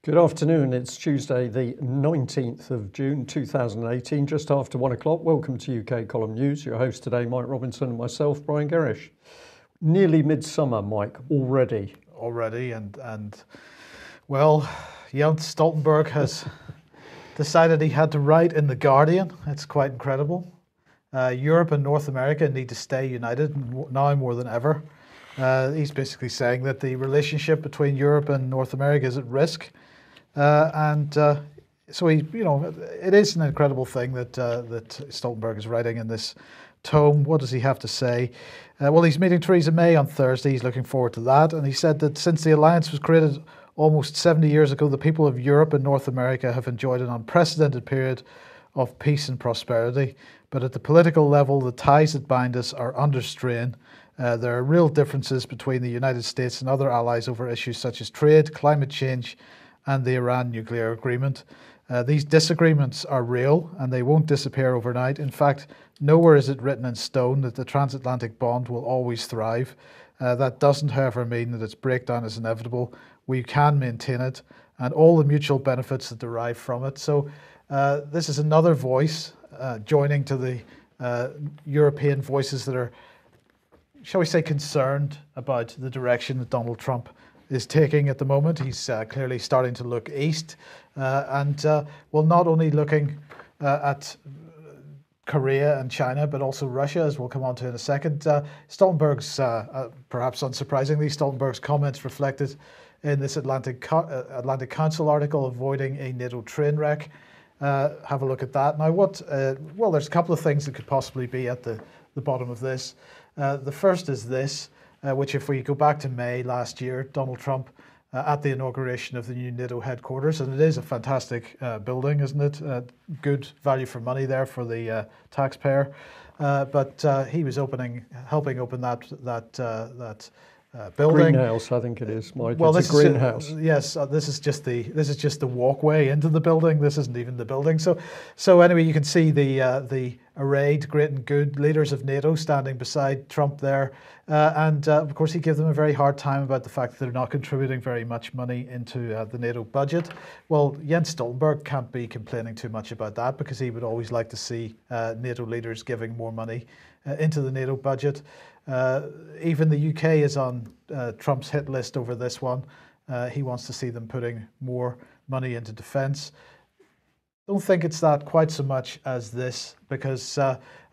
Good afternoon. It's Tuesday, the 19th of June 2018, just after 1 o'clock. Welcome to UK Column News. Your host today, Mike Robinson, and myself, Brian Gerrish. Nearly midsummer, Mike, already. Well, Jens Stoltenberg has decided he had to write in The Guardian. It's quite incredible. Europe and North America need to stay united now more than ever. He's basically saying that the relationship between Europe and North America is at risk. So it is an incredible thing that Stoltenberg is writing in this tome. What does he have to say? Well, he's meeting Theresa May on Thursday. He's looking forward to that. And he said that since the alliance was created almost 70 years ago, the people of Europe and North America have enjoyed an unprecedented period of peace and prosperity. But at the political level, the ties that bind us are under strain. There are real differences between the United States and other allies over issues such as trade, climate change, and the Iran nuclear agreement. These disagreements are real and they won't disappear overnight. In fact, nowhere is it written in stone that the transatlantic bond will always thrive. That doesn't, however, mean that its breakdown is inevitable. We can maintain it and all the mutual benefits that derive from it. So this is another voice joining to the European voices that are, shall we say, concerned about the direction that Donald Trump is taking at the moment. He's clearly starting to look east well, not only looking at Korea and China, but also Russia, as we'll come on to in a second. Stoltenberg's, perhaps unsurprisingly, Stoltenberg's comments reflected in this Atlantic Council article, Avoiding a NATO Train Wreck. Have a look at that. Now, well, there's a couple of things that could possibly be at the bottom of this. The first is this, which if we go back to May last year, Donald Trump at the inauguration of the new NATO headquarters, and it is a fantastic building, isn't it? Good value for money there for the taxpayer. But he was helping open that building. Greenhouse, I think it is, Mike. Well, it's a greenhouse. Yes, this is just the walkway into the building. This isn't even the building. So anyway, you can see the arrayed great and good leaders of NATO standing beside Trump there, and of course he gave them a very hard time about the fact that they're not contributing very much money into the NATO budget. Well, Jens Stoltenberg can't be complaining too much about that because he would always like to see NATO leaders giving more money into the NATO budget. Even the UK is on Trump's hit list over this one. He wants to see them putting more money into defence. Don't think it's that quite so much as this, because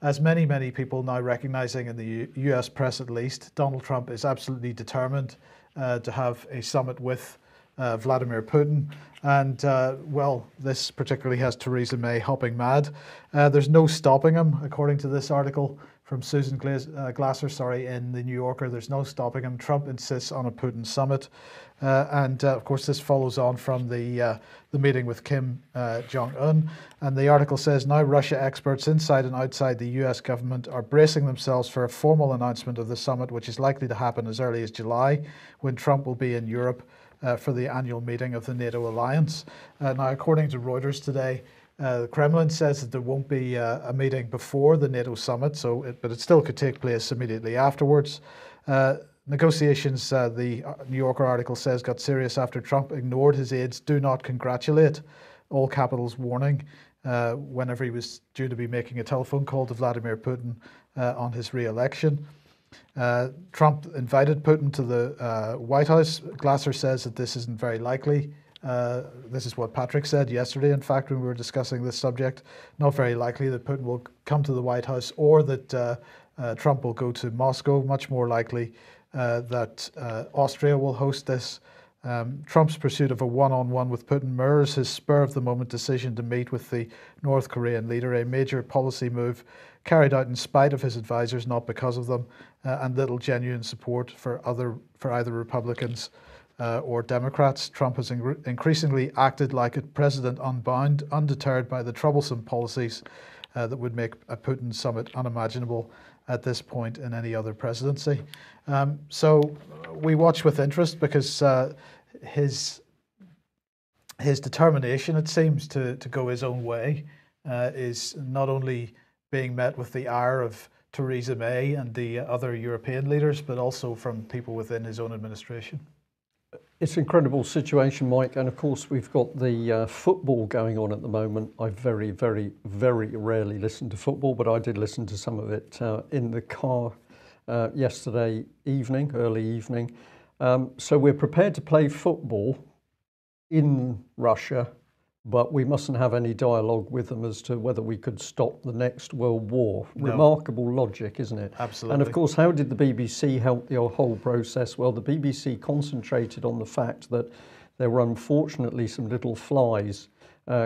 as many people now recognising in the US press at least, Donald Trump is absolutely determined to have a summit with Vladimir Putin. And well, this particularly has Theresa May hopping mad. There's no stopping him, according to this article from Susan Glasser, in the New Yorker. There's no stopping him. Trump insists on a Putin summit. Of course, this follows on from the meeting with Kim Jong-un. And the article says, now Russia experts inside and outside the US government are bracing themselves for a formal announcement of the summit, which is likely to happen as early as July, when Trump will be in Europe for the annual meeting of the NATO alliance. Now, according to Reuters today, the Kremlin says that there won't be a meeting before the NATO summit, but it still could take place immediately afterwards. Negotiations, the New Yorker article says, got serious after Trump ignored his aides' do not congratulate, all capitals warning, whenever he was due to be making a telephone call to Vladimir Putin on his re-election. Trump invited Putin to the White House. Glasser says that this isn't very likely. This is what Patrick said yesterday, in fact, when we were discussing this subject. Not very likely that Putin will come to the White House or that Trump will go to Moscow. Much more likely that Austria will host this. Trump's pursuit of a one-on-one with Putin mirrors his spur-of-the-moment decision to meet with the North Korean leader, a major policy move carried out in spite of his advisors, not because of them, and little genuine support for either Republicans or Democrats. Trump has increasingly acted like a president unbound, undeterred by the troublesome policies that would make a Putin summit unimaginable at this point in any other presidency. So we watch with interest because his determination, it seems, to go his own way is not only being met with the ire of Theresa May and the other European leaders, but also from people within his own administration. It's an incredible situation, Mike, and of course we've got the football going on at the moment. I very, very, very rarely listen to football, but I did listen to some of it in the car yesterday evening, early evening. So we're prepared to play football in Russia, but we mustn't have any dialogue with them as to whether we could stop the next world war. No. Remarkable logic, isn't it? Absolutely. And of course, how did the BBC help the whole process? Well, the BBC concentrated on the fact that there were unfortunately some little flies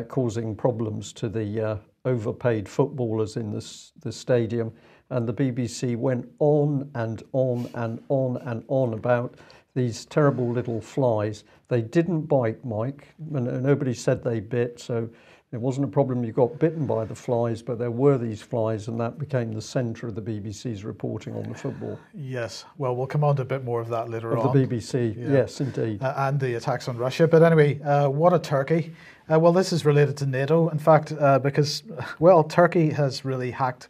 causing problems to the overpaid footballers in the stadium. And the BBC went on and on and on and on about these terrible little flies. They didn't bite, Mike, and nobody said they bit, so it wasn't a problem you got bitten by the flies, but there were these flies, and that became the centre of the BBC's reporting on the football. Yes, well, we'll come on to a bit more of that later on. Of the BBC, yeah. Yes, indeed. And the attacks on Russia. But anyway, what a Turkey. Well, this is related to NATO, in fact, because, well, Turkey has really hacked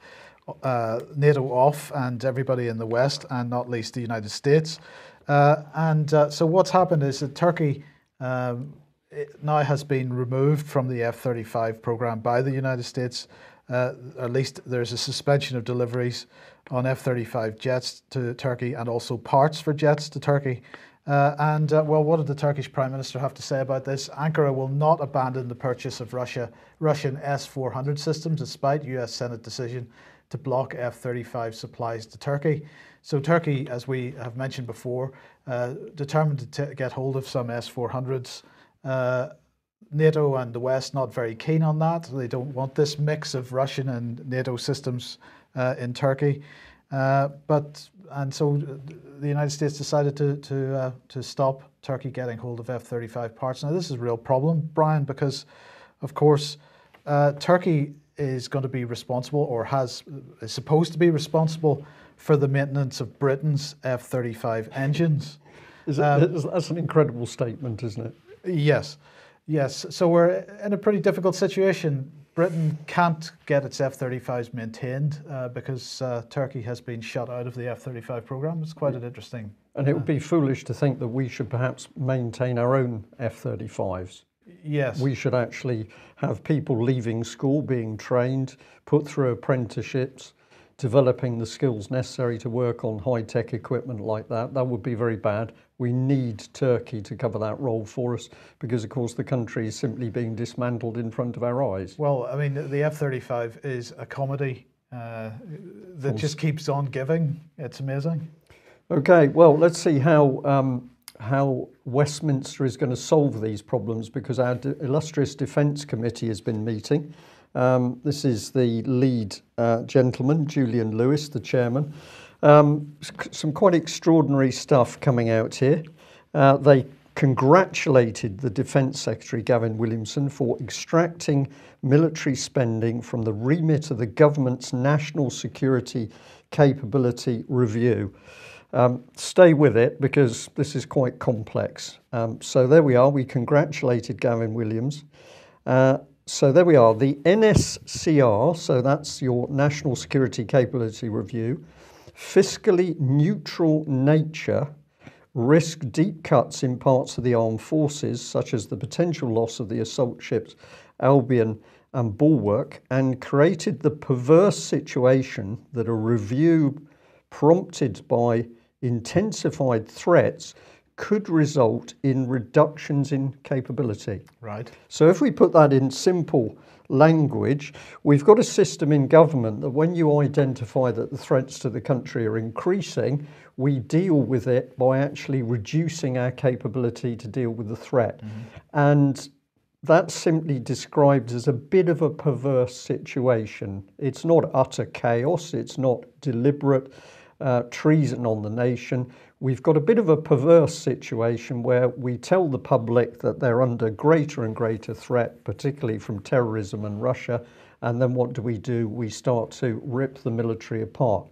NATO off and everybody in the West, and not least the United States. So what's happened is that Turkey now has been removed from the F-35 program by the United States. At least there's a suspension of deliveries on F-35 jets to Turkey and also parts for jets to Turkey. Well, what did the Turkish Prime Minister have to say about this? Ankara will not abandon the purchase of Russian S-400 systems despite US Senate decision to block F-35 supplies to Turkey. So Turkey, as we have mentioned before, determined to get hold of some S-400s. NATO and the West not very keen on that. They don't want this mix of Russian and NATO systems in Turkey. So the United States decided to stop Turkey getting hold of F-35 parts. Now this is a real problem, Brian, because of course Turkey is going to be responsible, or is supposed to be responsible, for the maintenance of Britain's F-35 engines. That's an incredible statement, isn't it? Yes. So we're in a pretty difficult situation. Britain can't get its F-35s maintained because Turkey has been shut out of the F-35 program. It's quite an interesting... And it would be foolish to think that we should perhaps maintain our own F-35s. Yes. We should actually have people leaving school, being trained, put through apprenticeships, developing the skills necessary to work on high-tech equipment like that. That would be very bad. We need Turkey to cover that role for us because, of course, the country is simply being dismantled in front of our eyes. Well, I mean, the F-35 is a comedy that just keeps on giving. It's amazing. Okay, well, let's see how Westminster is going to solve these problems, because our illustrious Defence Committee has been meeting. This is the lead gentleman, Julian Lewis, the chairman. Some quite extraordinary stuff coming out here. They congratulated the Defence Secretary, Gavin Williamson, for extracting military spending from the remit of the government's National Security Capability Review. Stay with it, because this is quite complex. So there we are. We congratulated Gavin Williams. So there we are. The NSCR, so that's your National Security Capability Review, fiscally neutral nature, risk deep cuts in parts of the armed forces, such as the potential loss of the assault ships Albion and Bulwark, and created the perverse situation that a review prompted by intensified threats could result in reductions in capability. Right. So if we put that in simple language, we've got a system in government that when you identify that the threats to the country are increasing, we deal with it by actually reducing our capability to deal with the threat. And that's simply described as a bit of a perverse situation. It's not utter chaos, it's not deliberate treason on the nation. We've got a bit of a perverse situation where we tell the public that they're under greater and greater threat, particularly from terrorism and Russia, and then what do? We start to rip the military apart.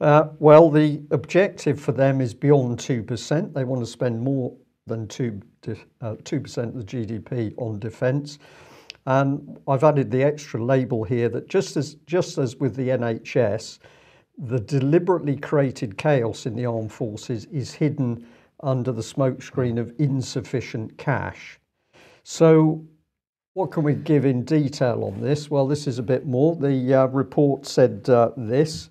Well, the objective for them is beyond 2%. They want to spend more than 2% of the GDP on defence. And I've added the extra label here that just as with the NHS, the deliberately created chaos in the armed forces is hidden under the smokescreen of insufficient cash. So what can we give in detail on this? Well, this is a bit more. The report said this.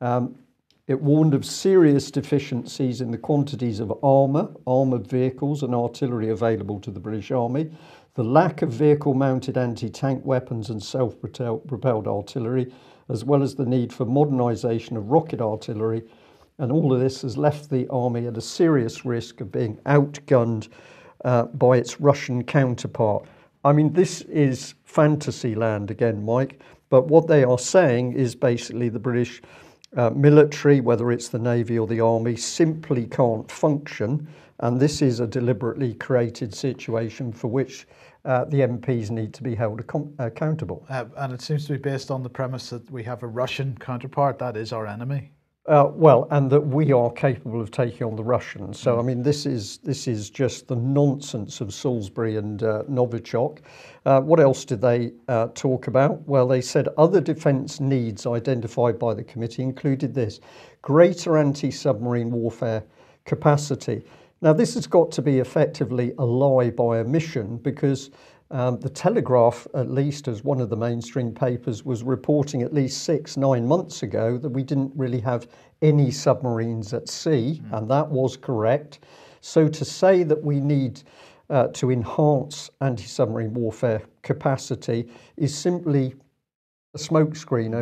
It warned of serious deficiencies in the quantities of armoured vehicles and artillery available to the British Army, the lack of vehicle-mounted anti-tank weapons and self-propelled artillery, as well as the need for modernisation of rocket artillery. And all of this has left the Army at a serious risk of being outgunned by its Russian counterpart. I mean, this is fantasy land again, Mike, but what they are saying is basically the British military, whether it's the Navy or the Army, simply can't function, and this is a deliberately created situation for which the MPs need to be held accountable. And it seems to be based on the premise that we have a Russian counterpart, that is our enemy. Well, and that we are capable of taking on the Russians. So, I mean, this is just the nonsense of Salisbury and Novichok. What else did they talk about? Well, they said other defence needs identified by the committee included this: greater anti-submarine warfare capacity. Now, this has got to be effectively a lie by omission, because the Telegraph, at least as one of the mainstream papers, was reporting at least 6-9 months ago that we didn't really have any submarines at sea, and that was correct. So to say that we need to enhance anti-submarine warfare capacity is simply a smokescreen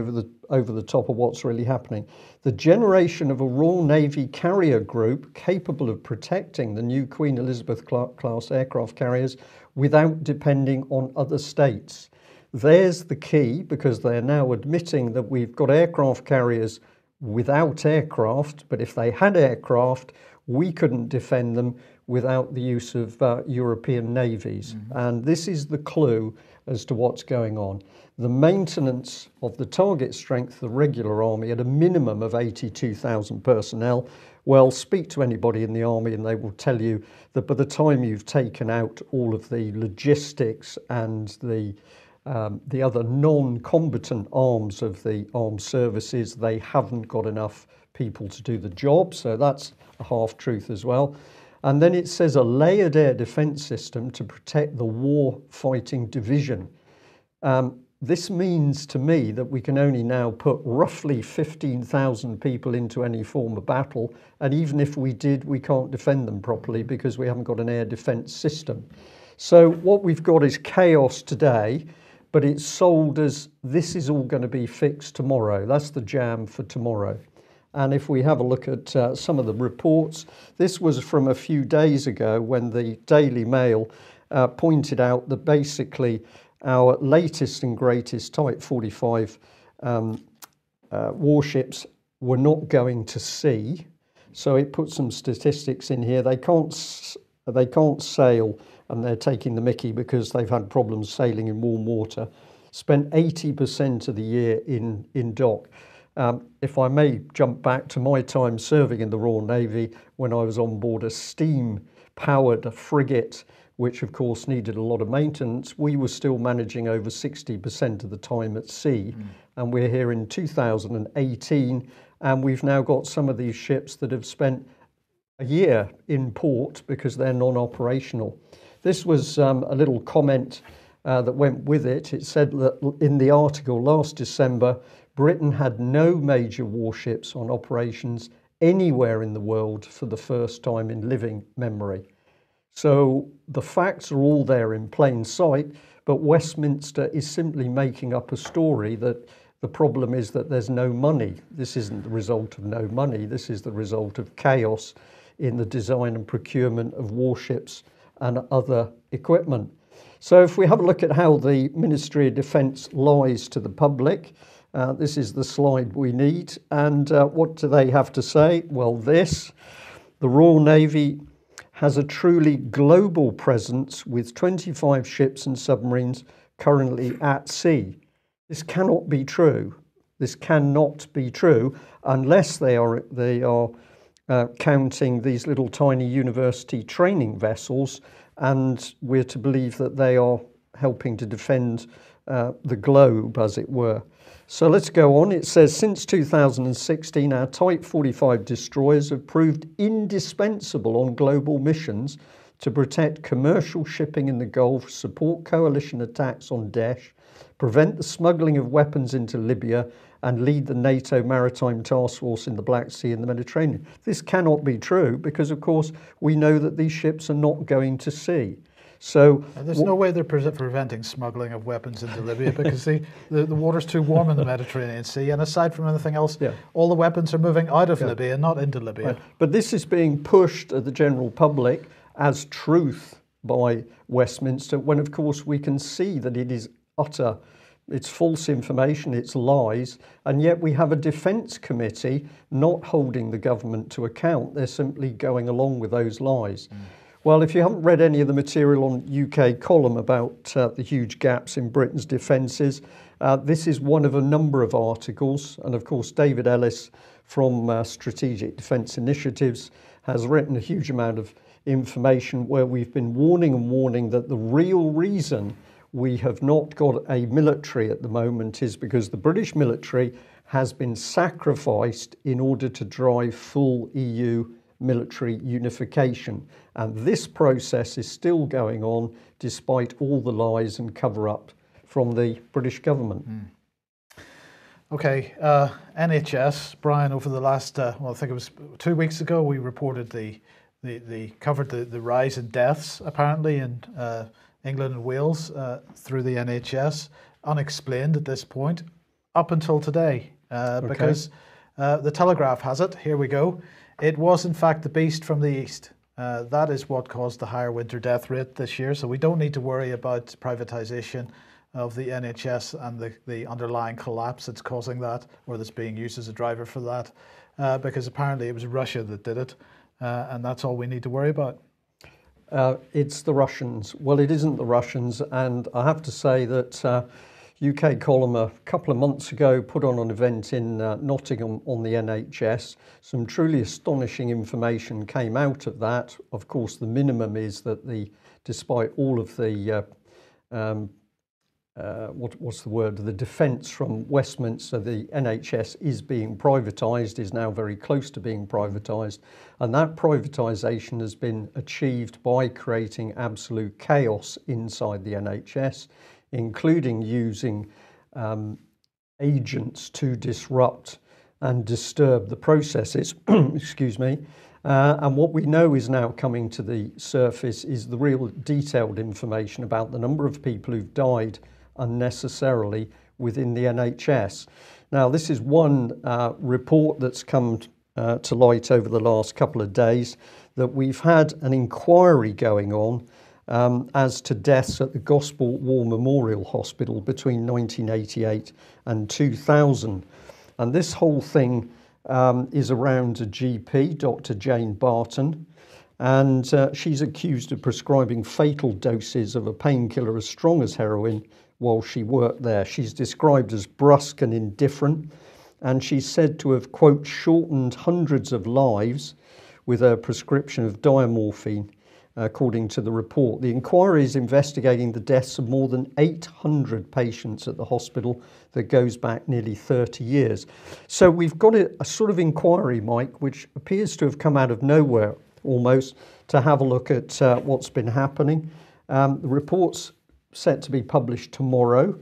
over the top of what's really happening. The generation of a Royal Navy carrier group capable of protecting the new Queen Elizabeth class aircraft carriers without depending on other states. There's the key, because they're now admitting that we've got aircraft carriers without aircraft, but if they had aircraft, we couldn't defend them without the use of European navies. And this is the clue as to what's going on. The maintenance of the target strength of the regular army at a minimum of 82,000 personnel. Well, speak to anybody in the army and they will tell you that by the time you've taken out all of the logistics and the other non-combatant arms of the armed services, they haven't got enough people to do the job. So that's a half-truth as well. And then it says a layered air defence system to protect the war-fighting division. This means to me that we can only now put roughly 15,000 people into any form of battle, and even if we did, we can't defend them properly because we haven't got an air defence system. So what we've got is chaos today, but it's sold as this is all going to be fixed tomorrow. That's the jam for tomorrow. And if we have a look at some of the reports, this was from a few days ago when the Daily Mail pointed out that basically our latest and greatest Type 45 warships were not going to sea. So it put some statistics in here. They can't sail, and they're taking the mickey because they've had problems sailing in warm water. Spent 80% of the year in dock. If I may jump back to my time serving in the Royal Navy, when I was on board a steam-powered frigate, which of course needed a lot of maintenance, we were still managing over 60% of the time at sea. And we're here in 2018, and we've now got some of these ships that have spent a year in port because they're non-operational. This was a little comment that went with it. It said that in the article last December, Britain had no major warships on operations anywhere in the world for the first time in living memory. So the facts are all there in plain sight, but Westminster is simply making up a story that the problem is that there's no money. This isn't the result of no money. This is the result of chaos in the design and procurement of warships and other equipment. So if we have a look at how the Ministry of Defence lies to the public, this is the slide we need. And what do they have to say? Well, the Royal Navy has a truly global presence with 25 ships and submarines currently at sea. This cannot be true. This cannot be true unless they are counting these little tiny university training vessels, and we're to believe that they are helping to defend the globe, as it were. So let's go on. It says, since 2016, our Type 45 destroyers have proved indispensable on global missions to protect commercial shipping in the Gulf, support coalition attacks on Daesh, prevent the smuggling of weapons into Libya, and lead the NATO Maritime Task Force in the Black Sea and the Mediterranean. This cannot be true because, of course, we know that these ships are not going to sea. So there's no way they're preventing smuggling of weapons into Libya because the water's too warm in the Mediterranean Sea. And aside from anything else, all the weapons are moving out of Libya and not into Libya. Right. But this is being pushed at the general public as truth by Westminster, when, of course, we can see that it is utter. It's false information, it's lies, and yet we have a defence committee not holding the government to account. They're simply going along with those lies. Well, if you haven't read any of the material on UK Column about the huge gaps in Britain's defences, this is one of a number of articles. And of course, David Ellis from Strategic Defence Initiatives has written a huge amount of information where we've been warning that the real reason we have not got a military at the moment is because the British military has been sacrificed in order to drive full EU military unification. And this process is still going on despite all the lies and cover-up from the British government. Okay, NHS, Brian, over the last, well, I think it was 2 weeks ago, we reported covered the rise in deaths, apparently, in England and Wales through the NHS, unexplained at this point, up until today, because the Telegraph has it. Here we go. It was, in fact, the beast from the east. That is what caused the higher winter death rate this year. So we don't need to worry about privatisation of the NHS and the underlying collapse that's causing that, or that's being used as a driver for that, because apparently it was Russia that did it, and that's all we need to worry about. It's the Russians. Well, it isn't the Russians, and I have to say that UK Column a couple of months ago put on an event in Nottingham on the NHS. Some truly astonishing information came out of that. Of course, the minimum is that despite all of the what's the word? The defence from Westminster, the NHS is being privatised, is now very close to being privatised. And that privatisation has been achieved by creating absolute chaos inside the NHS, including using agents to disrupt and disturb the processes. Excuse me. And what we know is now coming to the surface is the real detailed information about the number of people who've died unnecessarily within the NHS. Now, this is one report that's come to light over the last couple of days, that we've had an inquiry going on as to deaths at the Gosport War Memorial Hospital between 1988 and 2000. And this whole thing is around a GP, Dr. Jane Barton, and she's accused of prescribing fatal doses of a painkiller as strong as heroin while she worked there. She's described as brusque and indifferent, and she's said to have, quote, shortened hundreds of lives with her prescription of diamorphine, according to the report. The inquiry is investigating the deaths of more than 800 patients at the hospital that goes back nearly 30 years. So we've got a sort of inquiry, Mike, which appears to have come out of nowhere almost, to have a look at what's been happening. The report's set to be published tomorrow,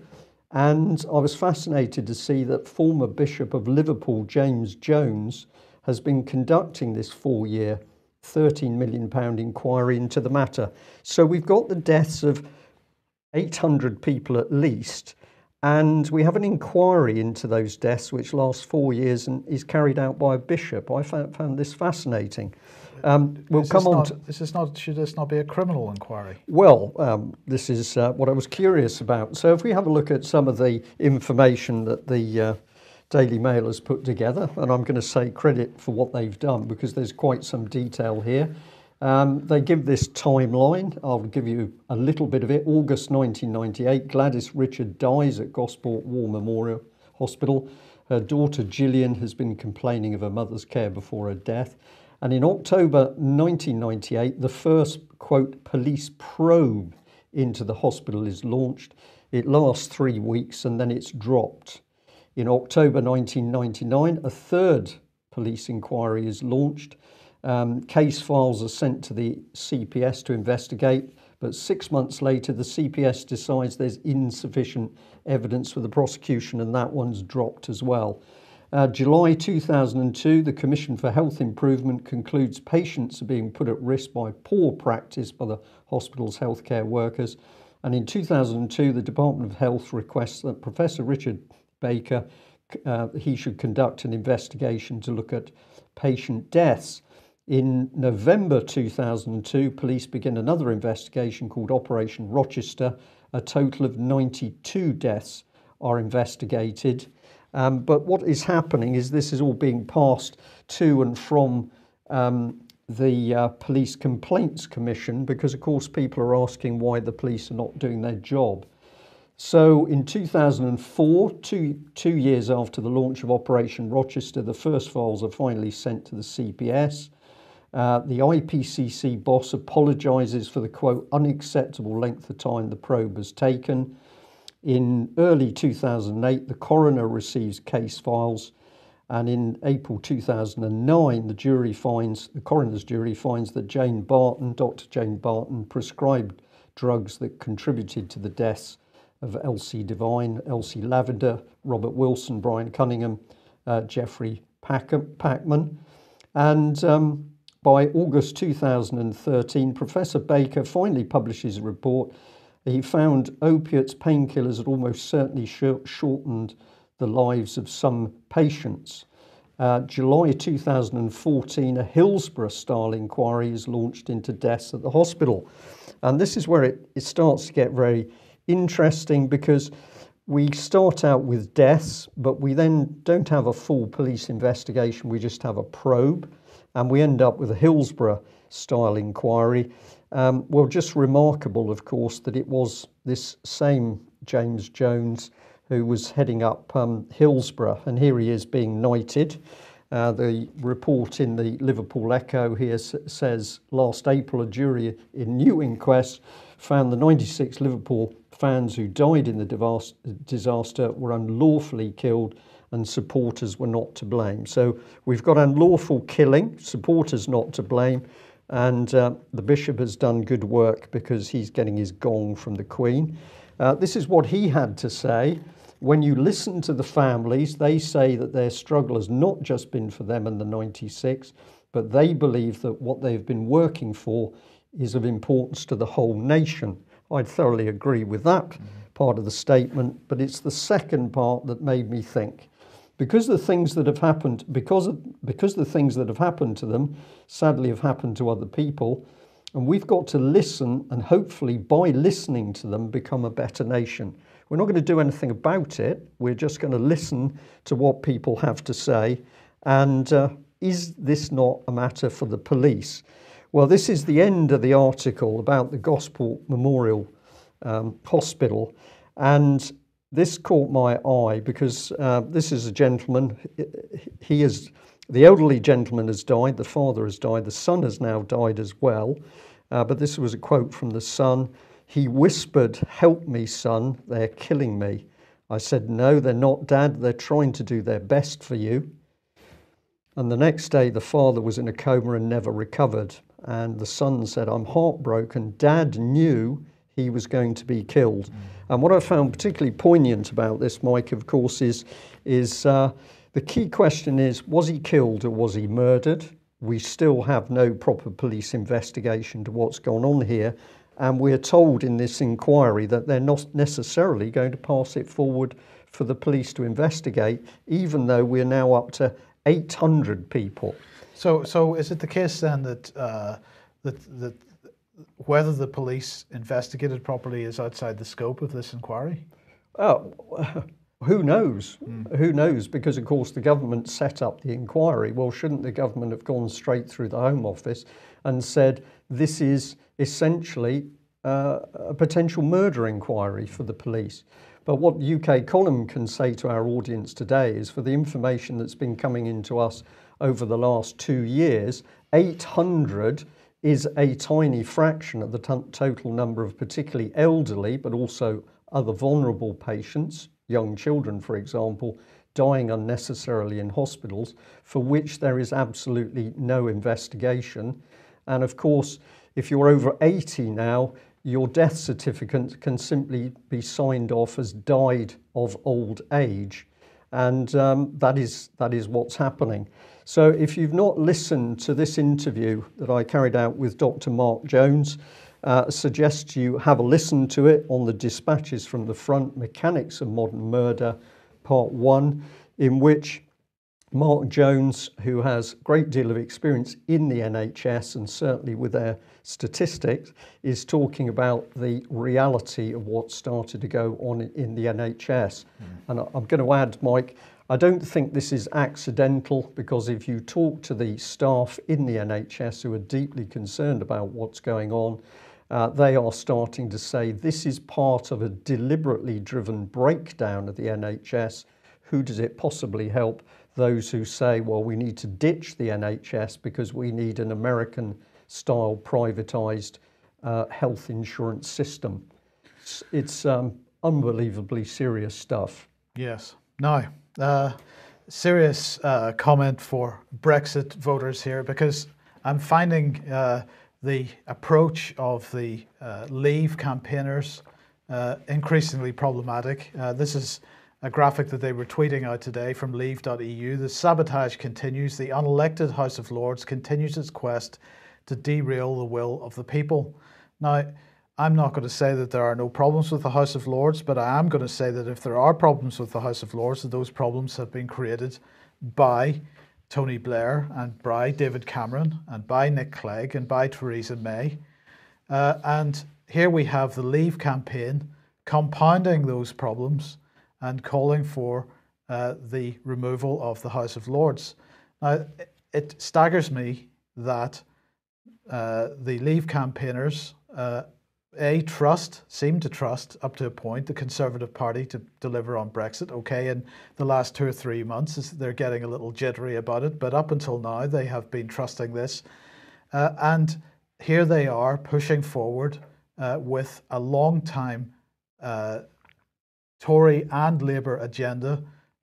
and I was fascinated to see that former Bishop of Liverpool, James Jones, has been conducting this 4-year, £13 million inquiry into the matter. So we've got the deaths of 800 people at least, and we have an inquiry into those deaths which lasts 4 years and is carried out by a bishop. I found this fascinating. Should this not be a criminal inquiry? Well, this is what I was curious about. So if we have a look at some of the information that the Daily Mail has put together, and I'm going to say credit for what they've done because there's quite some detail here. They give this timeline. I'll give you a little bit of it. August 1998, Gladys Richard dies at Gosport War Memorial Hospital. Her daughter Gillian has been complaining of her mother's care before her death. And in October 1998, the first, quote, police probe into the hospital is launched. It lasts 3 weeks and then it's dropped. In October 1999, a third police inquiry is launched. Case files are sent to the CPS to investigate, but 6 months later, the CPS decides there's insufficient evidence for the prosecution, and that one's dropped as well. July 2002, the Commission for Health Improvement concludes patients are being put at risk by poor practice by the hospital's healthcare workers. And in 2002, the Department of Health requests that Professor Richard Baker, he should conduct an investigation to look at patient deaths. In November 2002, police begin another investigation called Operation Rochester. A total of 92 deaths are investigated. But what is happening is this is all being passed to and from the Police Complaints Commission, because of course people are asking why the police are not doing their job. So in 2004, two years after the launch of Operation Rochester, the first files are finally sent to the CPS. The IPCC boss apologises for the, quote, unacceptable length of time the probe has taken. In early 2008, the coroner receives case files, and in April 2009, the coroner's jury finds that Dr. Jane Barton, prescribed drugs that contributed to the deaths of Elsie Devine, Elsie Lavender, Robert Wilson, Brian Cunningham, Jeffrey Packman. And by August 2013, Professor Baker finally publishes a report. He found opiates, painkillers had almost certainly shortened the lives of some patients. July 2014, a Hillsborough-style inquiry is launched into deaths at the hospital. And this is where it starts to get very interesting, because we start out with deaths, but we then don't have a full police investigation. We just have a probe, and we end up with a Hillsborough-style inquiry. Well, just remarkable, of course, that it was this same James Jones who was heading up Hillsborough, and here he is being knighted. The report in the Liverpool Echo here says, last April, a jury in new inquest found the 96 Liverpool fans who died in the disaster were unlawfully killed and supporters were not to blame. So we've got unlawful killing, supporters not to blame, and the bishop has done good work because he's getting his gong from the Queen. This is what he had to say. When you listen to the families, they say that their struggle has not just been for them and the 96, but they believe that what they've been working for is of importance to the whole nation. I'd thoroughly agree with that part of the statement, but it's the second part that made me think. Because the things that have happened, because the things that have happened to them, sadly have happened to other people, and we've got to listen, and hopefully by listening to them become a better nation. We're not going to do anything about it. We're just going to listen to what people have to say. And is this not a matter for the police? Well, this is the end of the article about the Gosport Memorial Hospital. And this caught my eye because this is a gentleman. The elderly gentleman has died. The father has died. The son has now died as well. But this was a quote from the son. He whispered, "Help me, son, they're killing me." I said, "No, they're not, Dad. They're trying to do their best for you." And the next day, the father was in a coma and never recovered. And the son said, "I'm heartbroken. Dad knew he was going to be killed." And what I found particularly poignant about this, Mike, of course, is the key question is, was he killed or was he murdered? We still have no proper police investigation to what's gone on here. And we're told in this inquiry that they're not necessarily going to pass it forward for the police to investigate, even though we're now up to 800 people. So is it the case then that whether the police investigated properly is outside the scope of this inquiry? Oh, who knows? Who knows? Because, of course, the government set up the inquiry. Well, shouldn't the government have gone straight through the Home Office and said, this is essentially a potential murder inquiry for the police? But what UK Column can say to our audience today is, for the information that's been coming into us over the last 2 years, 800 is a tiny fraction of the total number of particularly elderly, but also other vulnerable patients, young children, for example, dying unnecessarily in hospitals, for which there is absolutely no investigation. And of course, if you're over 80 now, your death certificate can simply be signed off as died of old age. And that is what's happening. So if you've not listened to this interview that I carried out with Dr. Mark Jones, suggest you have a listen to it on the Dispatches from the Front, Mechanics of Modern Murder, Part 1, in which Mark Jones, who has a great deal of experience in the NHS and certainly with their statistics, is talking about the reality of what started to go on in the NHS. And I'm going to add, Mike, I don't think this is accidental, because if you talk to the staff in the NHS who are deeply concerned about what's going on, they are starting to say this is part of a deliberately driven breakdown of the NHS. Who does it possibly help? Those who say, well, we need to ditch the NHS because we need an American-style privatised health insurance system. It's unbelievably serious stuff. Yes. Now, serious comment for Brexit voters here, because I'm finding the approach of the Leave campaigners increasingly problematic. This is a graphic that they were tweeting out today from leave.eu. The sabotage continues. The unelected House of Lords continues its quest to derail the will of the people. Now, I'm not going to say that there are no problems with the House of Lords, but I am going to say that if there are problems with the House of Lords, that those problems have been created by Tony Blair and by David Cameron and by Nick Clegg and by Theresa May. And here we have the Leave campaign compounding those problems and calling for the removal of the House of Lords. Now, it staggers me that the Leave campaigners seem to trust up to a point the Conservative Party to deliver on Brexit. Okay, in the last 2 or 3 months, they're getting a little jittery about it, but up until now, they have been trusting this. And here they are pushing forward with a long time Tory and Labour agenda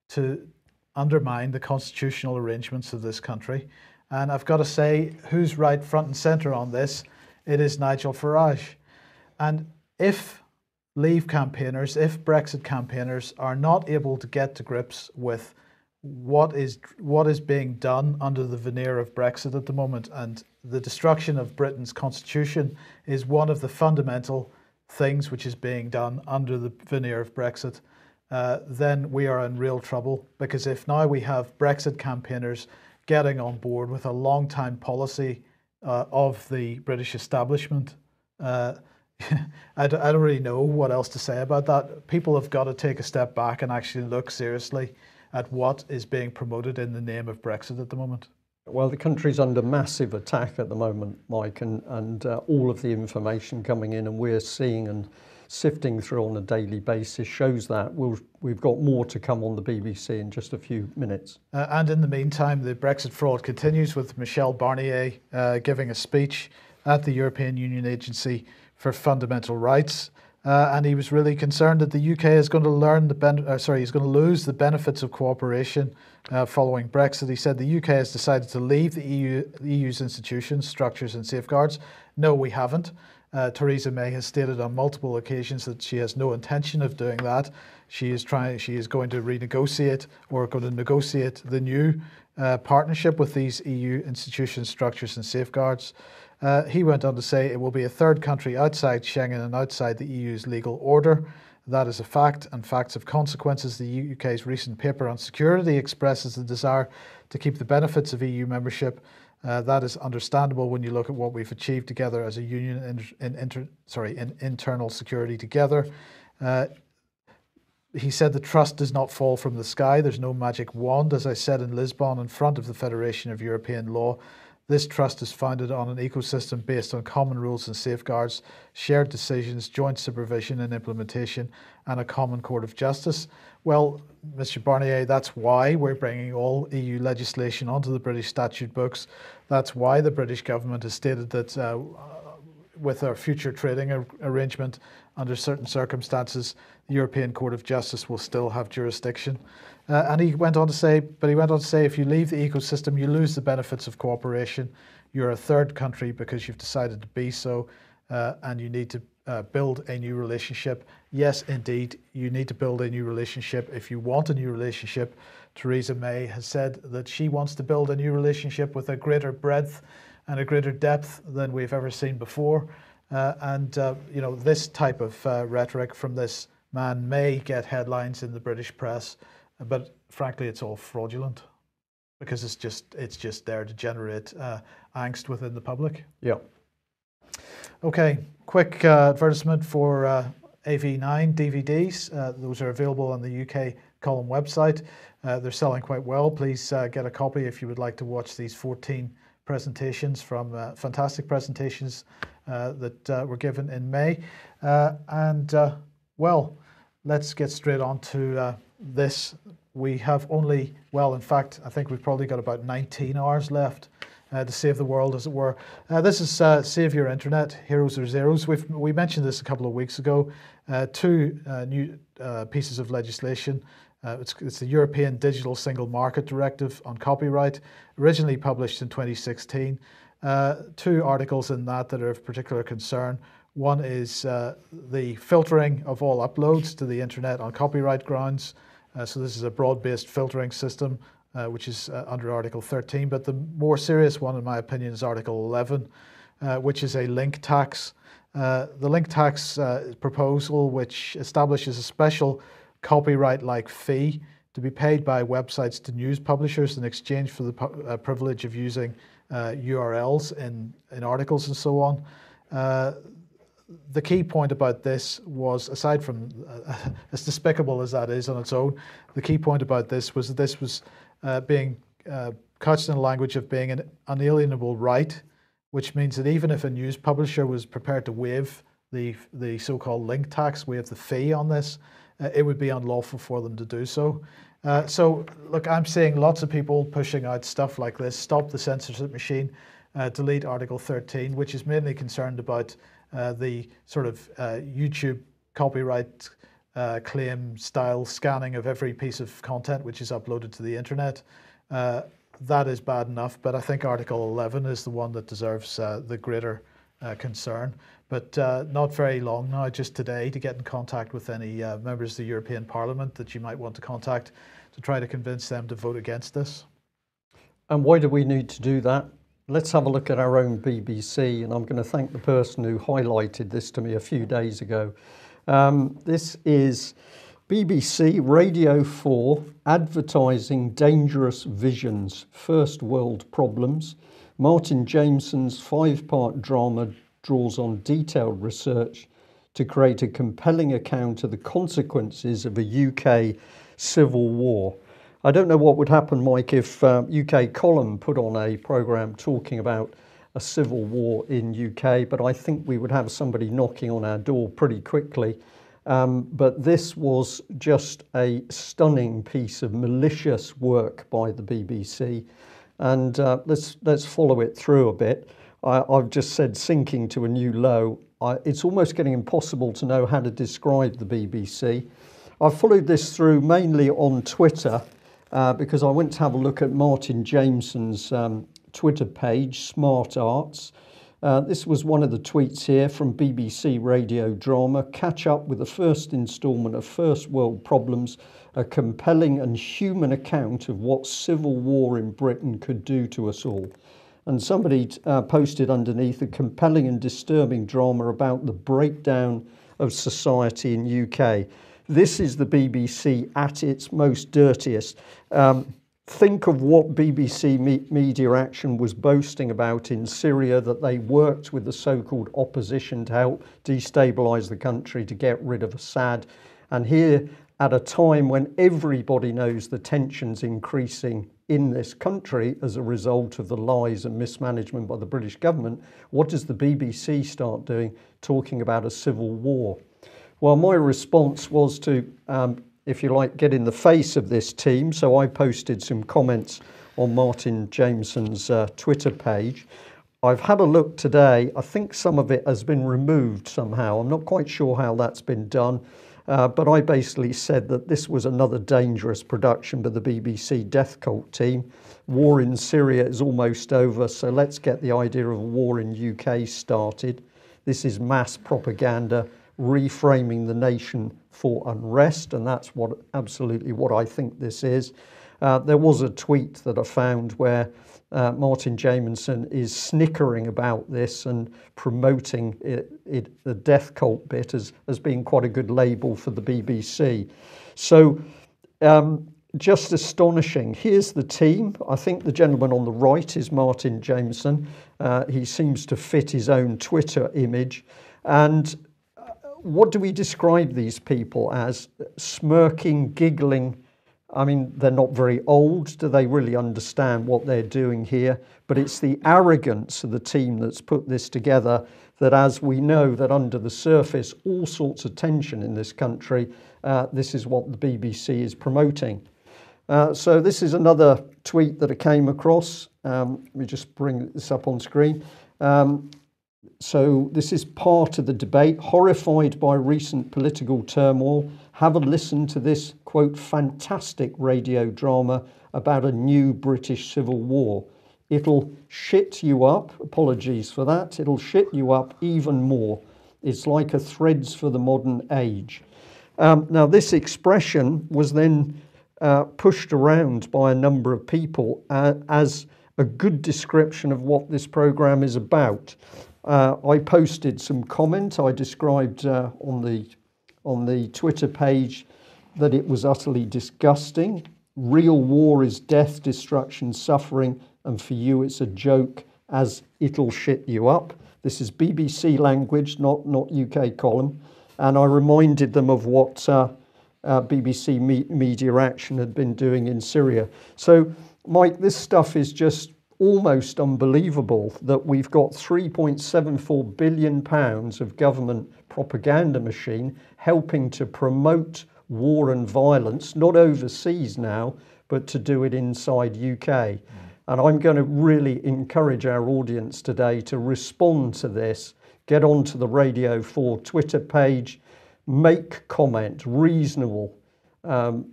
to undermine the constitutional arrangements of this country. And I've got to say, who's right front and centre on this? It is Nigel Farage. And if Leave campaigners, if Brexit campaigners are not able to get to grips with what is being done under the veneer of Brexit at the moment, and the destruction of Britain's constitution is one of the fundamental things which is being done under the veneer of Brexit, then we are in real trouble. Because if now we have Brexit campaigners getting on board with a long-time policy of the British establishment, I don't really know what else to say about that. People have got to take a step back and actually look seriously at what is being promoted in the name of Brexit at the moment. Well, the country's under massive attack at the moment, Mike, and all of the information coming in and we're seeing and sifting through on a daily basis shows that. We've got more to come on the BBC in just a few minutes. And in the meantime, the Brexit fraud continues, with Michel Barnier giving a speech at the European Union Agency for Fundamental Rights. And he was really concerned that the UK is going to he's going to lose the benefits of cooperation following Brexit. He said the UK has decided to leave the EU's institutions, structures and safeguards. No, we haven't. Theresa May has stated on multiple occasions that she has no intention of doing that. She is going to renegotiate or going to negotiate the new partnership with these EU institutions, structures and safeguards. He went on to say it will be a third country outside Schengen and outside the EU's legal order. That is a fact, and facts have consequences. The UK's recent paper on security expresses the desire to keep the benefits of EU membership. That is understandable when you look at what we've achieved together as a union in internal security together. He said the trust does not fall from the sky. There's no magic wand. As I said in Lisbon, in front of the Federation of European Law, This trust is founded on an ecosystem based on common rules and safeguards, shared decisions, joint supervision and implementation, and a common court of justice. Well, Mr. Barnier, that's why we're bringing all EU legislation onto the British statute books. That's why the British government has stated that with our future trading arrangement, under certain circumstances, the European Court of Justice will still have jurisdiction. And he went on to say, if you leave the ecosystem, you lose the benefits of cooperation. You're a third country because you've decided to be so, and you need to build a new relationship. Yes, indeed, you need to build a new relationship. If you want a new relationship, Theresa May has said that she wants to build a new relationship with a greater breadth and a greater depth than we've ever seen before. You know, this type of rhetoric from this man may get headlines in the British press, but frankly, it's all fraudulent because it's just there to generate angst within the public. Yeah. Okay, quick advertisement for AV9 DVDs. Those are available on the UK Column website. They're selling quite well. Please get a copy if you would like to watch these 14 presentations from fantastic presentations that were given in May. Well, let's get straight on to this. We have only, well, in fact, I think we've probably got about 19 hours left to save the world, as it were. This is Save Your Internet, Heroes or Zeros. We mentioned this a couple of weeks ago. Two new pieces of legislation. It's the European Digital Single Market Directive on copyright, originally published in 2016. Two articles in that are of particular concern. One is the filtering of all uploads to the internet on copyright grounds. So this is a broad-based filtering system, which is under Article 13. But the more serious one, in my opinion, is Article 11, which is a link tax. The link tax proposal, which establishes a special copyright-like fee to be paid by websites to news publishers in exchange for the privilege of using URLs in articles and so on. The key point about this was, aside from as despicable as that is on its own, the key point about this was that this was being couched in the language of being an unalienable right, which means that even if a news publisher was prepared to waive the so-called link tax, waive the fee on this, it would be unlawful for them to do so. So, look, I'm seeing lots of people pushing out stuff like this: stop the censorship machine, delete Article 13, which is mainly concerned about the sort of YouTube copyright claim style scanning of every piece of content which is uploaded to the internet. That is bad enough, but I think Article 11 is the one that deserves the greater concern. But not very long now, just today, to get in contact with any members of the European Parliament that you might want to contact to try to convince them to vote against this. And why do we need to do that? Let's have a look at our own BBC, and I'm going to thank the person who highlighted this to me a few days ago. This is BBC Radio 4, Advertising Dangerous Visions, First World Problems. Martin Jameson's 5-part drama draws on detailed research to create a compelling account of the consequences of a UK civil war. I don't know what would happen, Mike, if UK Column put on a programme talking about a civil war in UK, but I think we would have somebody knocking on our door pretty quickly. But this was just a stunning piece of malicious work by the BBC. And let's follow it through a bit. I've just said sinking to a new low. It's almost getting impossible to know how to describe the BBC. I've followed this through mainly on Twitter because I went to have a look at Martin Jameson's Twitter page, Smart Arts. This was one of the tweets here from BBC Radio Drama. Catch up with the first instalment of First World Problems, a compelling and human account of what civil war in Britain could do to us all. And somebody posted underneath a compelling and disturbing drama about the breakdown of society in UK. This is the BBC at its most dirtiest. Think of what BBC Media Action was boasting about in Syria, that they worked with the so-called opposition to help destabilise the country, to get rid of Assad. And here, at a time when everybody knows the tensions increasing in this country as a result of the lies and mismanagement by the British government, what does the BBC start doing, talking about a civil war? Well, my response was to, if you like, get in the face of this team. So I posted some comments on Martin Jameson's Twitter page. I've had a look today. I think some of it has been removed somehow. I'm not quite sure how that's been done. But I basically said that this was another dangerous production by the BBC death cult team. War in Syria is almost over, so let's get the idea of a war in UK started. This is mass propaganda, reframing the nation for unrest, and that's absolutely what I think this is. There was a tweet that I found where Martin Jameson is snickering about this and promoting the death cult bit as being quite a good label for the BBC. So just astonishing. Here's the team. I think the gentleman on the right is Martin Jameson. He seems to fit his own Twitter image. And what do we describe these people as? Smirking, giggling. I mean, they're not very old. Do they really understand what they're doing here? But it's the arrogance of the team that's put this together, that as we know that under the surface, all sorts of tension in this country, this is what the BBC is promoting. So this is another tweet that I came across. Let me just bring this up on screen. So this is part of the debate. Horrified by recent political turmoil, have a listen to this, quote, fantastic radio drama about a new British civil war. It'll shit you up, apologies for that, it'll shit you up even more. It's like a Threads for the modern age. Now this expression was then pushed around by a number of people as a good description of what this programme is about. I posted some comment. I described on the Twitter page that it was utterly disgusting. Real war is death, destruction, suffering, and for you it's a joke as it'll shit you up. This is BBC language, not UK column. And I reminded them of what BBC Media Action had been doing in Syria. So, Mike, this stuff is just almost unbelievable, that we've got £3.74 billion of government propaganda machine helping to promote war and violence, not overseas now, but to do it inside UK. And I'm going to really encourage our audience today to respond to this, get onto the Radio 4 Twitter page, make comment, reasonable,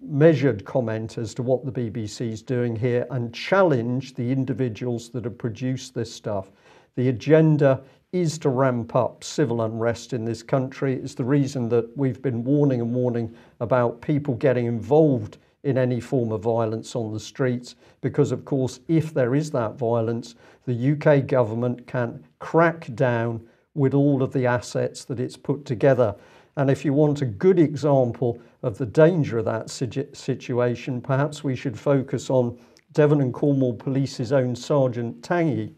measured comment as to what the BBC is doing here, and challenge the individuals that have produced this stuff. The agenda is to ramp up civil unrest in this country. It's the reason that we've been warning and warning about people getting involved in any form of violence on the streets, because of course if there is that violence, the UK government can crack down with all of the assets that it's put together. And if you want a good example of the danger of that situation, perhaps we should focus on Devon and Cornwall Police's own Sergeant Tangy,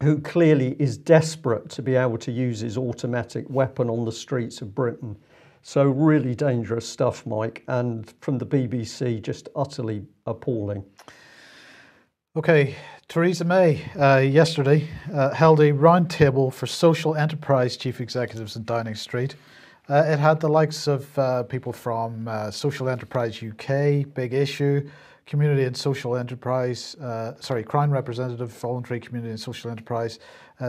who clearly is desperate to be able to use his automatic weapon on the streets of Britain. So really dangerous stuff, Mike, and from the BBC, just utterly appalling. Okay, Theresa May yesterday held a roundtable for social enterprise chief executives in Downing Street. It had the likes of people from Social Enterprise UK, Big Issue, Community and Social Enterprise, Crown Representative, Voluntary Community and Social Enterprise,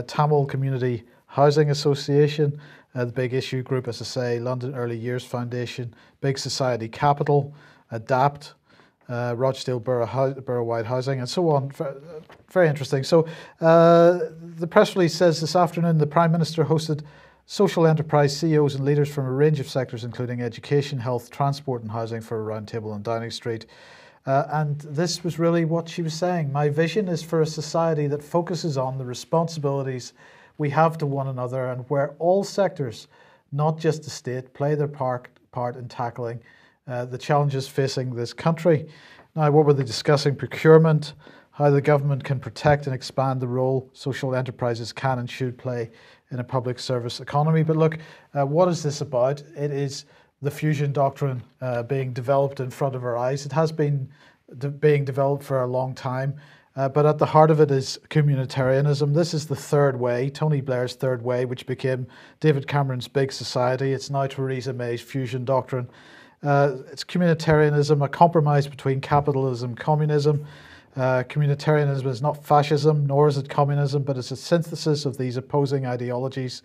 Tamil Community Housing Association, the Big Issue Group, as I say, London Early Years Foundation, Big Society Capital, ADAPT, Rochdale Borough-wide Housing, and so on. Very interesting. So the press release says this afternoon the Prime Minister hosted social enterprise CEOs and leaders from a range of sectors, including education, health, transport and housing, for a roundtable on Downing Street. And this was really what she was saying. My vision is for a society that focuses on the responsibilities we have to one another, and where all sectors, not just the state, play their part in tackling the challenges facing this country. Now, what were they discussing? Procurement, how the government can protect and expand the role social enterprises can and should play in a public service economy. But look, what is this about? It is the fusion doctrine being developed in front of our eyes. It has been being developed for a long time. But at the heart of it is communitarianism. This is the third way, Tony Blair's third way, which became David Cameron's big society. It's now Theresa May's fusion doctrine. It's communitarianism, a compromise between capitalism and communism. Communitarianism is not fascism, nor is it communism, but it's a synthesis of these opposing ideologies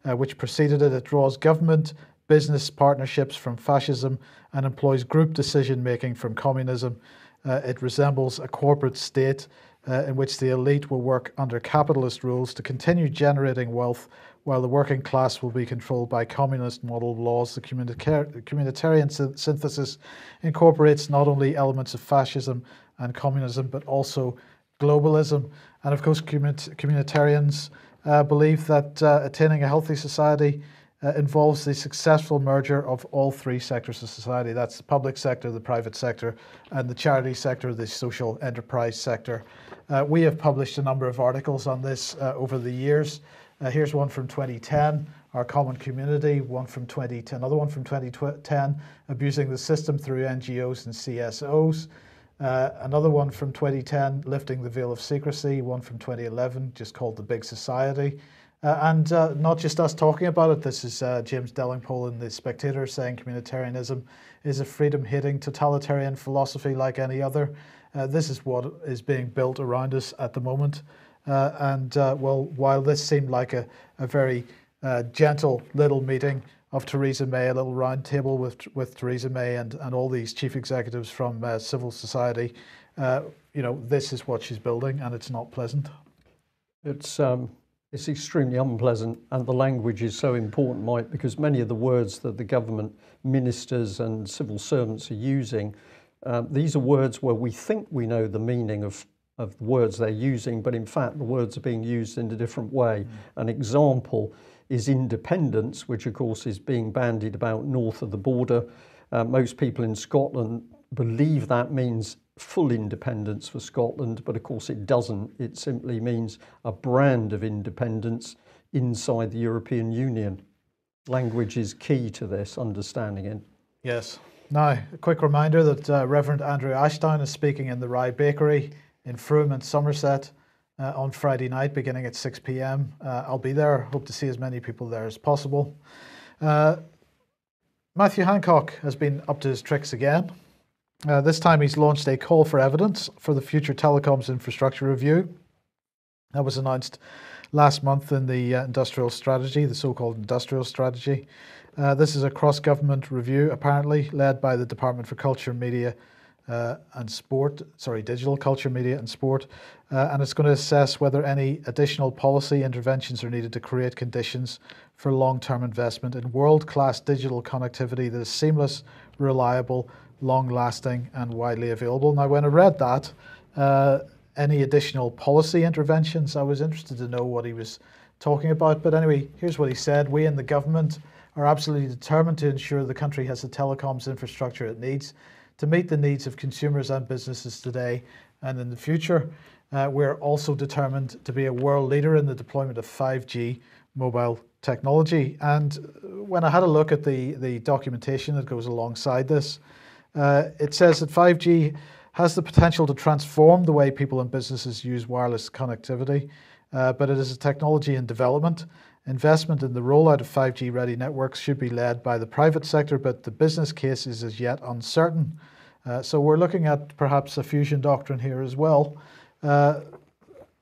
which preceded it. It draws government, business partnerships from fascism and employs group decision-making from communism. It resembles a corporate state in which the elite will work under capitalist rules to continue generating wealth while the working class will be controlled by communist model laws. The communitarian synthesis incorporates not only elements of fascism and communism, but also globalism. And of course, communitarians believe that attaining a healthy society involves the successful merger of all three sectors of society. That's the public sector, the private sector, and the charity sector, the social enterprise sector. We have published a number of articles on this over the years. Here's one from 2010, Our Common Community, another one from 2010, Abusing the System Through NGOs and CSOs. Another one from 2010, Lifting the Veil of Secrecy, one from 2011, just called The Big Society. And not just us talking about it, this is James Delingpole in The Spectator saying communitarianism is a freedom-hating totalitarian philosophy like any other. This is what is being built around us at the moment. Well, while this seemed like a very gentle little meeting of Theresa May, a little round table with Theresa May and all these chief executives from civil society, this is what she's building, and it's not pleasant. It's extremely unpleasant, and the language is so important, Mike, because many of the words that the government ministers and civil servants are using, these are words where we think we know the meaning of the words they're using, but in fact the words are being used in a different way. An example is independence, which of course is being bandied about north of the border. Most people in Scotland believe that means full independence for Scotland, but of course it doesn't. It simply means a brand of independence inside the European Union. Language is key to this, understanding it. Yes. Now, a quick reminder that Reverend Andrew Ashdown is speaking in the Rye Bakery in Frome and Somerset on Friday night, beginning at 6 p.m. I'll be there. Hope to see as many people there as possible. Matthew Hancock has been up to his tricks again. This time he's launched a call for evidence for the Future Telecoms Infrastructure Review. That was announced last month in the industrial strategy, the so-called industrial strategy. This is a cross-government review, apparently, led by the Department for Culture, Media and Sport, Digital Culture, Media and Sport. And it's going to assess whether any additional policy interventions are needed to create conditions for long-term investment in world-class digital connectivity that is seamless, reliable, long-lasting and widely available. Now, when I read that, any additional policy interventions, I was interested to know what he was talking about. But anyway, here's what he said. We in the government are absolutely determined to ensure the country has the telecoms infrastructure it needs to meet the needs of consumers and businesses today and in the future. We're also determined to be a world leader in the deployment of 5G mobile technology. And when I had a look at the documentation that goes alongside this, it says that 5G has the potential to transform the way people and businesses use wireless connectivity, but it is a technology in development. Investment in the rollout of 5G-ready networks should be led by the private sector, but the business case is as yet uncertain. So we're looking at perhaps a fusion doctrine here as well.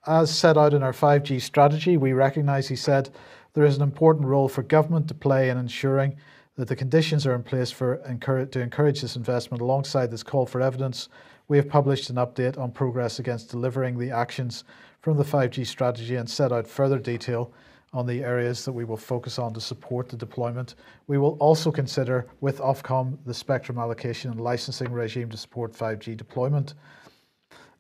As set out in our 5G strategy, we recognise, he said, there is an important role for government to play in ensuring that the conditions are in place to encourage this investment. Alongside this call for evidence, we have published an update on progress against delivering the actions from the 5G strategy and set out further detail on the areas that we will focus on to support the deployment. We will also consider with Ofcom the spectrum allocation and licensing regime to support 5G deployment.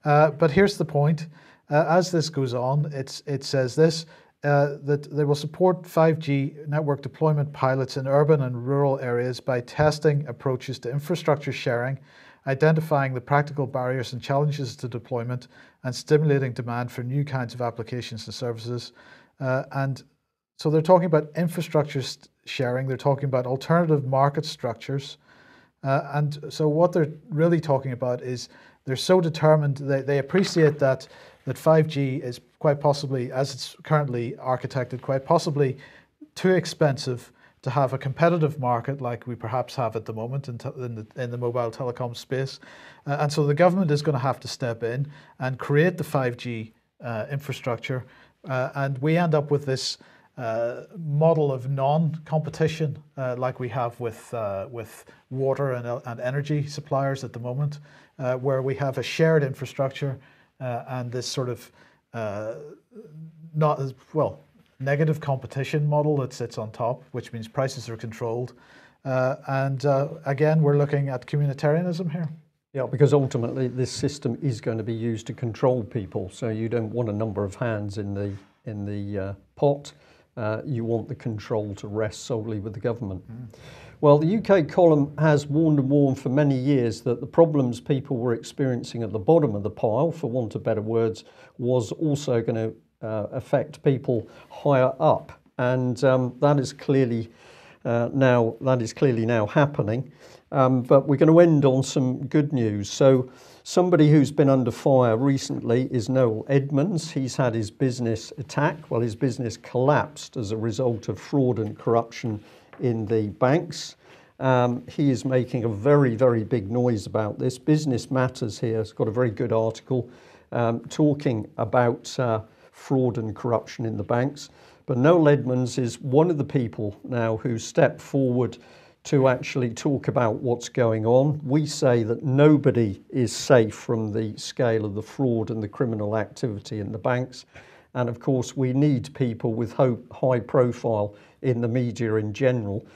But here's the point. As this goes on, it says this, that they will support 5G network deployment pilots in urban and rural areas by testing approaches to infrastructure sharing, identifying the practical barriers and challenges to deployment, and stimulating demand for new kinds of applications and services. And so they're talking about infrastructure sharing, they're talking about alternative market structures. And so what they're really talking about is they're so determined. They appreciate that 5G is quite possibly, as it's currently architected, quite possibly too expensive to have a competitive market like we perhaps have at the moment in the mobile telecom space. And so the government is going to have to step in and create the 5G infrastructure. And we end up with this model of non-competition like we have with water and energy suppliers at the moment, where we have a shared infrastructure and this sort of not as well negative competition model that sits on top, which means prices are controlled. And again, we're looking at communitarianism here. Yeah, because ultimately this system is going to be used to control people. So you don't want a number of hands in the pot. You want the control to rest solely with the government. Well, the UK column has warned and warned for many years that the problems people were experiencing at the bottom of the pile, for want of better words, was also going to affect people higher up, and that is clearly now happening. But we're going to end on some good news. So somebody who's been under fire recently is Noel Edmonds. He's had his business attacked. Well, his business collapsed as a result of fraud and corruption in the banks. He is making a very, very big noise about this. Business Matters here has got a very good article talking about fraud and corruption in the banks. But Noel Edmonds is one of the people now who stepped forward to actually talk about what's going on. We say that nobody is safe from the scale of the fraud and the criminal activity in the banks. And of course, we need people with high profile in the media in general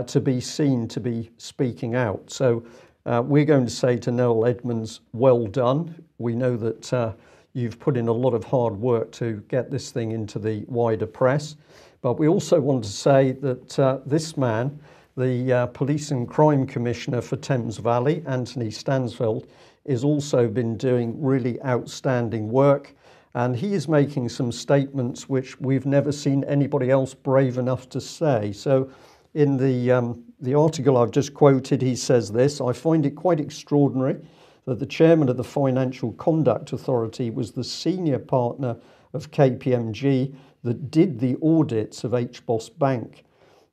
to be seen to be speaking out. So we're going to say to Noel Edmonds, well done. We know that you've put in a lot of hard work to get this thing into the wider press. But we also want to say that this man, the Police and Crime Commissioner for Thames Valley, Anthony Stansfeld, has also been doing really outstanding work. And he is making some statements which we've never seen anybody else brave enough to say. So in the article I've just quoted, he says this: "I find it quite extraordinary that the chairman of the Financial Conduct Authority was the senior partner of KPMG that did the audits of HBOS Bank.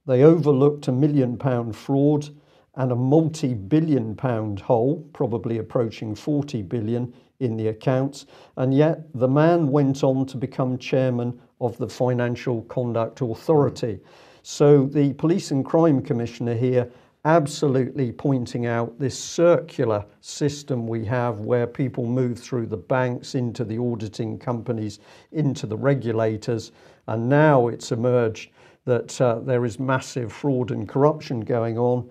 They overlooked £1 million fraud and a multi-billion pound hole, probably approaching 40 billion in the accounts, and yet the man went on to become chairman of the Financial Conduct Authority." So the Police and Crime Commissioner here absolutely pointing out this circular system we have where people move through the banks, into the auditing companies, into the regulators, and now it's emerged that there is massive fraud and corruption going on.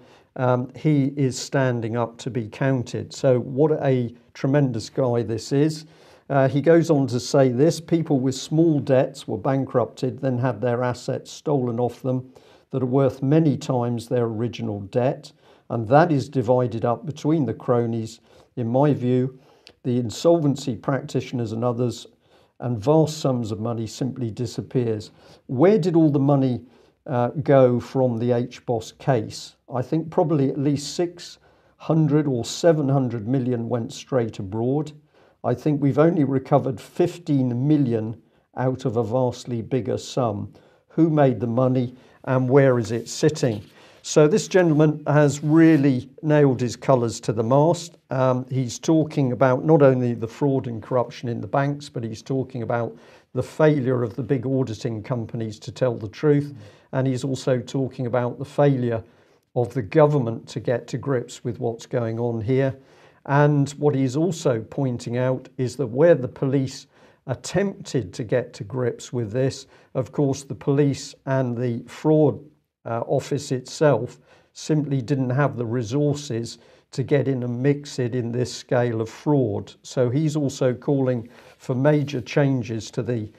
He is standing up to be counted. So what a tremendous guy this is. He goes on to say this: "People with small debts were bankrupted, then had their assets stolen off them that are worth many times their original debt, and that is divided up between the cronies, in my view, the insolvency practitioners and others, and vast sums of money simply disappears." Where did all the money go from the HBOS case? I think probably at least 600 or 700 million went straight abroad. I think we've only recovered 15 million out of a vastly bigger sum. Who made the money and where is it sitting? So this gentleman has really nailed his colours to the mast. He's talking about not only the fraud and corruption in the banks, but he's talking about the failure of the big auditing companies to tell the truth. And he's also talking about the failure of the government to get to grips with what's going on here. And what he's also pointing out is that where the police attempted to get to grips with this, of course, the police and the fraud office itself simply didn't have the resources to get in and mix it in this scale of fraud. So he's also calling for major changes to the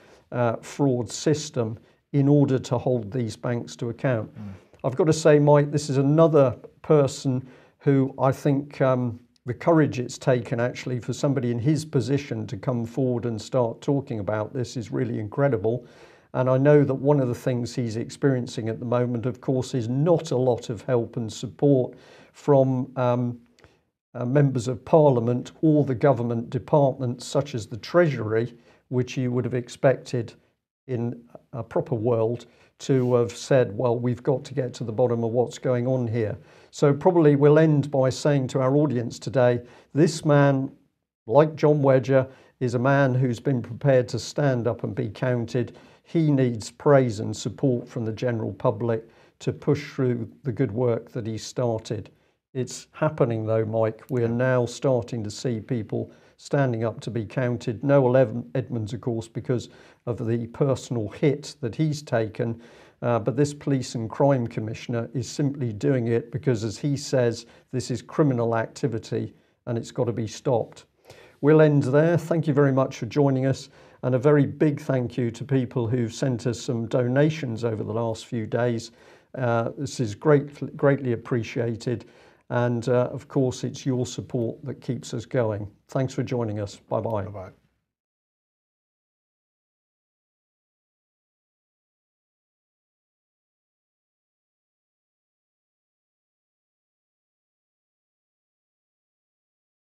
fraud system in order to hold these banks to account. I've got to say, Mike, this is another person who I think the courage it's taken actually for somebody in his position to come forward and start talking about this is really incredible. And I know that one of the things he's experiencing at the moment, of course, is not a lot of help and support from members of Parliament or the government departments such as the Treasury, which you would have expected in a proper world to have said, well, we've got to get to the bottom of what's going on here. So probably we'll end by saying to our audience today, this man, like John Wedger, is a man who's been prepared to stand up and be counted. He needs praise and support from the general public to push through the good work that he started. It's happening though, Mike. We're now starting to see people standing up to be counted. Noel Edmonds, of course, because of the personal hit that he's taken. But this police and crime commissioner is simply doing it because, as he says, this is criminal activity and it's got to be stopped. We'll end there. Thank you very much for joining us. And a very big thank you to people who've sent us some donations over the last few days. This is greatly appreciated. And of course, it's your support that keeps us going. Thanks for joining us. Bye-bye. Bye-bye.